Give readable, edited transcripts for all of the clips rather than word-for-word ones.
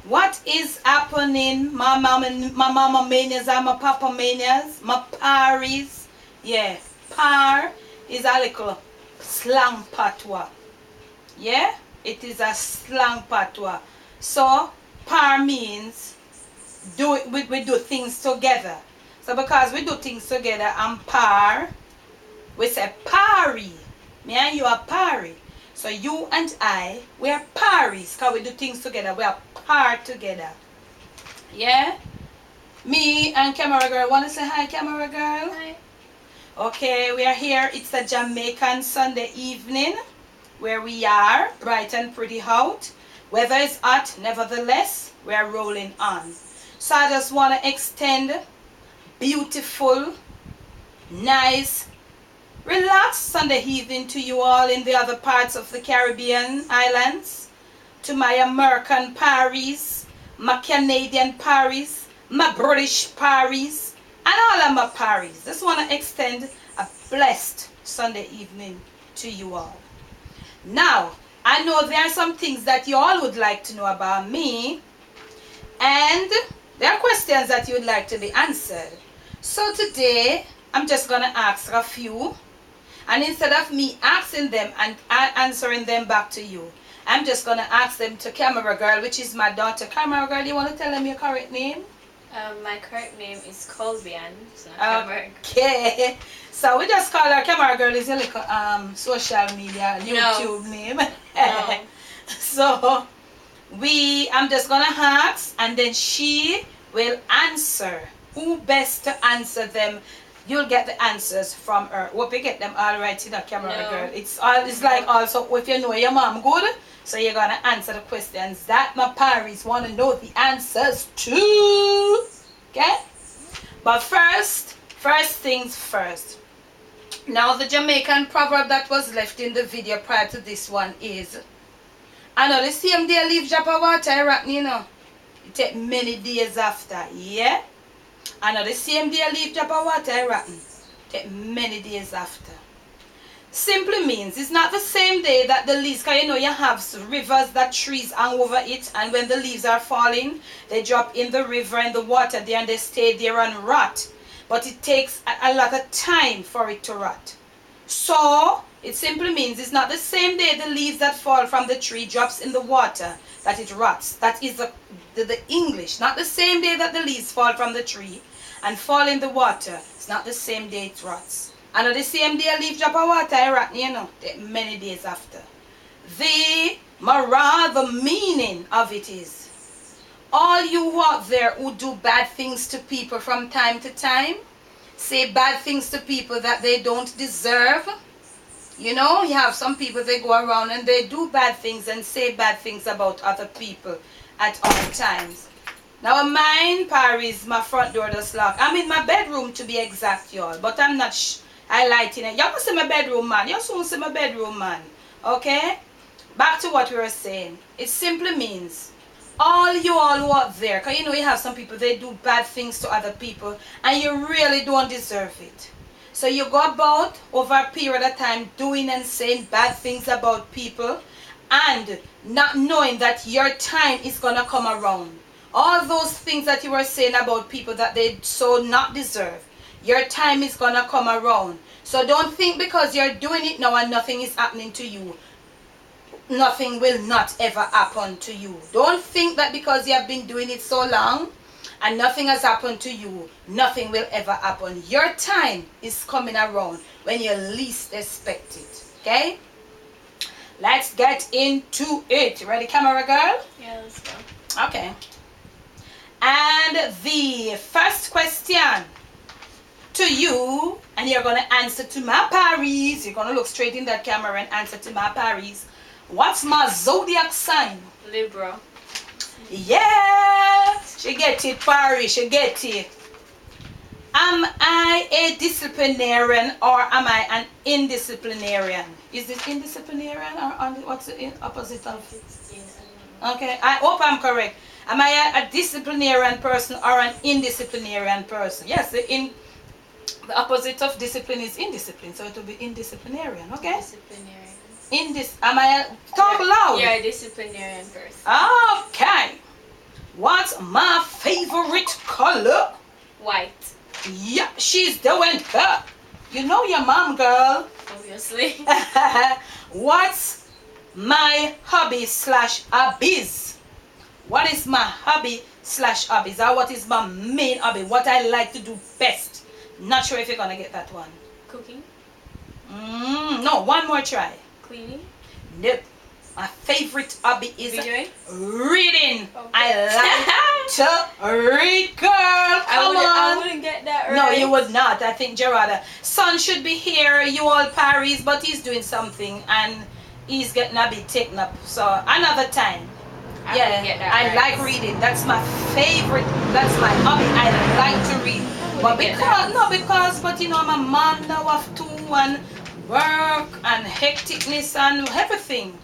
What is happening, my mama manias and my papa manias, my paris? Yeah, par is a little slang patois. Yeah, it is a slang patois. So par means we do things together. So because we do things together and par, we say pari. Me and you are pari. So you and I, we are paris because we do things together. We are par together. Yeah? Me and Camera Girl. Want to say hi, Camera Girl? Hi. Okay, we are here. It's a Jamaican Sunday evening where we are, bright and pretty out. Weather is hot, nevertheless, we are rolling on. So I just want to extend beautiful, nice, relaxed Sunday evening to you all in the other parts of the Caribbean islands, to my American Paris, my Canadian Paris, my British Paris, and all of my Paris. Just want to extend a blessed Sunday evening to you all. Now, I know there are some things that you all would like to know about me, and there are questions that you would like to be answered. So today, I'm just going to ask a few, and instead of me asking them and answering them back to you, I'm just going to ask them to Camera Girl, which is my daughter. Camera Girl, you want to tell them your correct name? My correct name is Colbian. It's not Camera. Okay. So we just call her Camera Girl. Is a little social media YouTube name. No. So I'm just gonna ask, and then she will answer. Who best to answer them? You'll get the answers from her. Hope you get them all right in the Camera Girl. It's like also if you know your mom good, so you're gonna answer the questions that my parents want to know the answers to. Okay? But first things first. Now the Jamaican proverb that was left in the video prior to this one is, I know the same day leave drop of water I rotten, you know. It take many days after, yeah? I know the same day leave drop of water I rotten. Take many days after. Simply means it's not the same day that the leaves, because you know you have rivers that trees hang over it, and when the leaves are falling, they drop in the river and the water there and they stay there and rot. But it takes a lot of time for it to rot. So it simply means it's not the same day the leaves that fall from the tree drops in the water that it rots. That is the English. Not the same day that the leaves fall from the tree and fall in the water. It's not the same day it rots. And the same day a leaf drop of water I rot, you know, many days after. The meaning of it is, all you out there who do bad things to people from time to time, say bad things to people that they don't deserve. You know, you have some people, they go around and they do bad things and say bad things about other people at all times. Now mine, Paris, my front door does lock. I'm in my bedroom to be exact, y'all, but I'm not highlighting it. Y'all can see my bedroom, man. Y'all soon see my bedroom, man. Okay? Back to what we were saying. It simply means, all you all out there, because you know you have some people, they do bad things to other people and you really don't deserve it. So you go about over a period of time doing and saying bad things about people and not knowing that your time is going to come around. All those things that you were saying about people that they so not deserve, your time is going to come around. So don't think because you're doing it now and nothing is happening to you, nothing will not ever happen to you. Don't think that because you have been doing it so long and nothing has happened to you, nothing will ever happen. Your time is coming around when you least expect it. Okay? Let's get into it. Ready, Camera Girl? Yeah, let's go. Okay. And the first question to you, and you're going to answer to my Paris. You're going to look straight in that camera and answer to my Paris. What's my zodiac sign? Libra. Yeah, she get it, Paris, she get it. Am I a disciplinarian or am I an indisciplinarian? Is it indisciplinarian or what's the opposite of? Okay, I hope I'm correct. Am I a disciplinarian person or an indisciplinarian person? Yes, the opposite of discipline is indiscipline, so it will be indisciplinarian. Okay. Disciplinarian. Talk loud. You're a disciplinarian person. Okay. What's my favorite color? White. Yeah, she's doing that. You know your mom, girl. Obviously. What's my hobby slash hobbies? What is my hobby slash hobbies? Or what is my main hobby? What I like to do best? Not sure if you're gonna get that one. Cooking. No, one more try. Cleaning. Nope. My favorite hobby is Videoing? reading. Okay. I like to read, girl. Come on. I wouldn't get that right. No, you would not. I think Gerarda. Son should be here. You all Paris, but he's doing something and he's getting a bit taken up. So another time. I wouldn't get that I right. like reading. That's my favorite. That's my hobby. I like to read. But but you know, I'm a mom now of two and work and hecticness and everything.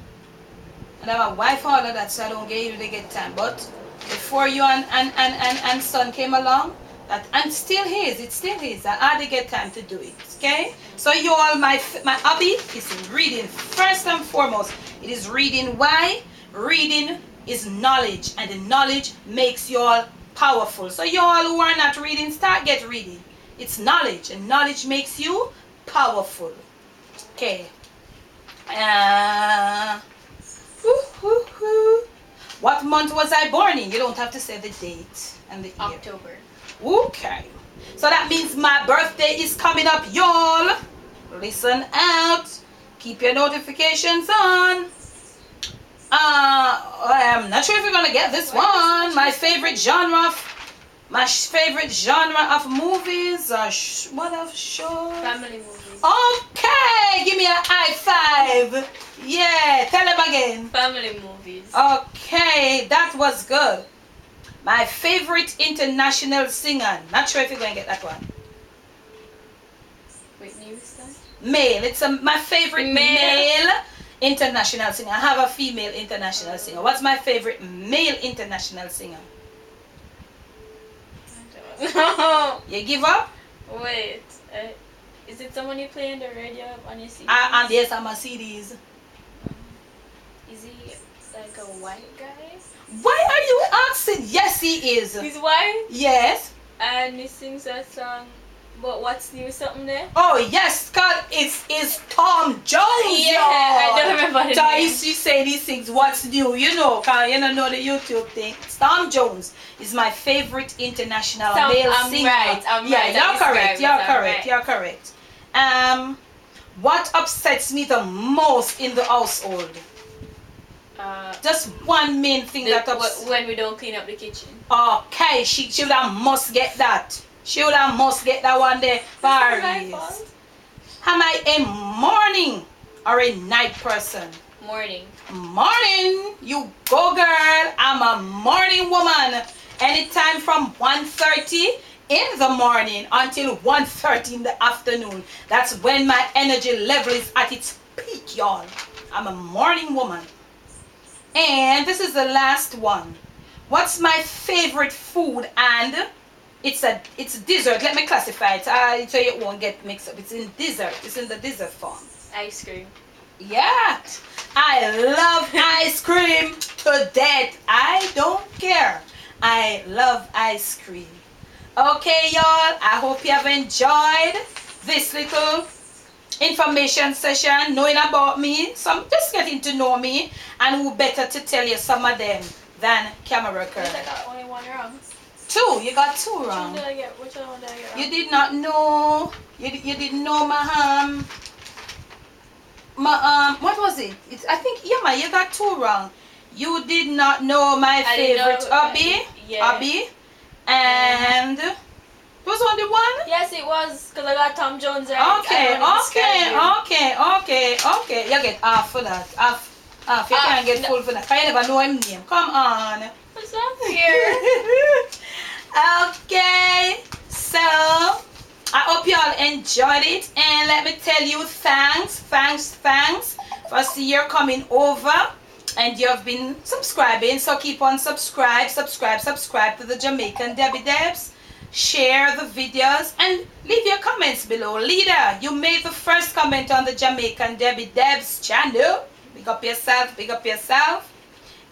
And I have a wife and all of that, so I don't really get time. But before you and son came along, that and still his, it's still his. I had to get time to do it. Okay? So you all, my hobby is reading. First and foremost, it is reading. Why? Reading is knowledge, and the knowledge makes you all powerful. So you all who are not reading, start get reading. It's knowledge, and knowledge makes you powerful. Okay. What month was I born in? You don't have to say the date and the year. October. Okay. So that means my birthday is coming up, y'all. Listen out. Keep your notifications on. I'm not sure if you're gonna get this one. My favorite genre of movies are what of shows? Family movies. Okay, give me a high five. Yeah, tell them again. Family movies. Okay, that was good. My favorite international singer. Not sure if you're going to get that one. Whitney Houston. Male. It's my favorite male international singer. I have a female international singer. What's my favorite male international singer? I don't know. You give up? Wait. Is it someone you play on the radio on your CD? And yes, I'm a CDs. Is he like a white guy? Why are you asking? Yes, he is. He's white? Yes. And he sings a song, but what's new something there? Oh, yes, because it's Tom Jones. Yeah, I don't remember the name. You say these things, what's new, you know, because you don't know the YouTube thing. Tom Jones is my favorite international male singer. I'm yeah, right. You're correct. What upsets me the most in the household? Just one main thing that upsets. When we don't clean up the kitchen. Okay, she would have must get that. She would have must get that one there. Paris. Am I a morning or a night person? Morning. Morning. You go, girl. I'm a morning woman. Anytime from 1:30 in the morning until 1:30 in the afternoon. That's when my energy level is at its peak, y'all. I'm a morning woman. And this is the last one. What's my favorite food? And it's dessert. Let me classify it so you won't get mixed up. It's in dessert. It's in the dessert form. Ice cream. Yeah. I love ice cream to death. I don't care. I love ice cream. Okay, y'all. I hope you have enjoyed this little information session, knowing about me, just getting to know me, and who better to tell you some of them than camera girl. I got only one wrong. Two, you got two wrong. Which one did I get wrong? You did not know. You didn't know my what was it? I think you got two wrong. You did not know my favorite hobby. Yeah. Hobby, and it was only one. Yes, it was because I got Tom Jones right. Okay. You get half for that. Half. You can't get full for that. I never know him name. Come on. What's up here? Okay. So I hope you all enjoyed it, and let me tell you thanks for see you coming over, and you have been subscribing. So keep on subscribe to the Jamaican Debbie Debs. Share the videos and leave your comments below. Leader, you made the first comment on the Jamaican Debbie Debs channel. Big up yourself.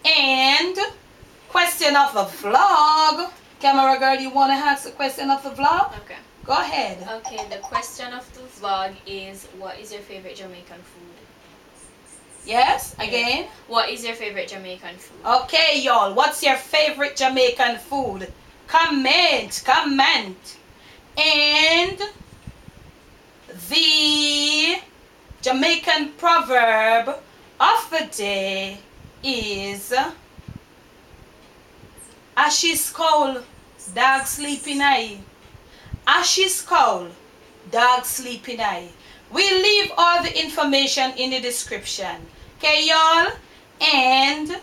And question question of the vlog. Camera girl, you want to ask the question of the vlog? Okay. Go ahead. Okay, the question of the vlog is, what is your favorite Jamaican food? Yes, again. What is your favorite Jamaican food? Okay, y'all. What's your favorite Jamaican food? Comment. And the Jamaican proverb of the day is Ashes cowl, dog sleeping eye. Ashes cowl, dog sleeping eye. We'll leave all the information in the description. Okay, y'all? And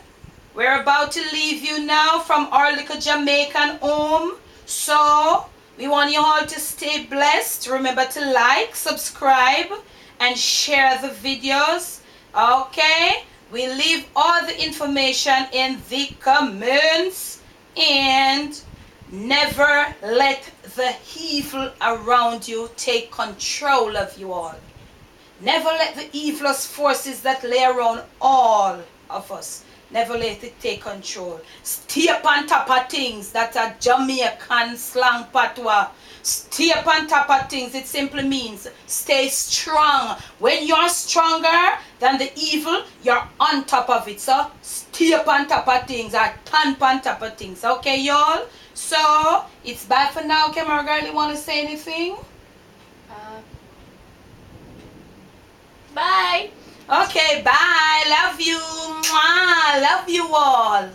we're about to leave you now from our little Jamaican home. So, we want you all to stay blessed. Remember to like, subscribe, and share the videos. Okay? We leave all the information in the comments. And never let the evil around you take control of you all. Never let the evilest forces that lay around all of us, never let it take control. Stay up on top of things. That's a Jamaican slang patois. Stay up on top of things. It simply means stay strong. When you're stronger than the evil, you're on top of it. So stay up on top of things, or stand on top of things. Okay, y'all? So it's bye for now. Camera girl, you want to say anything? Bye. Okay, bye. Love you. Mwah. Love you all.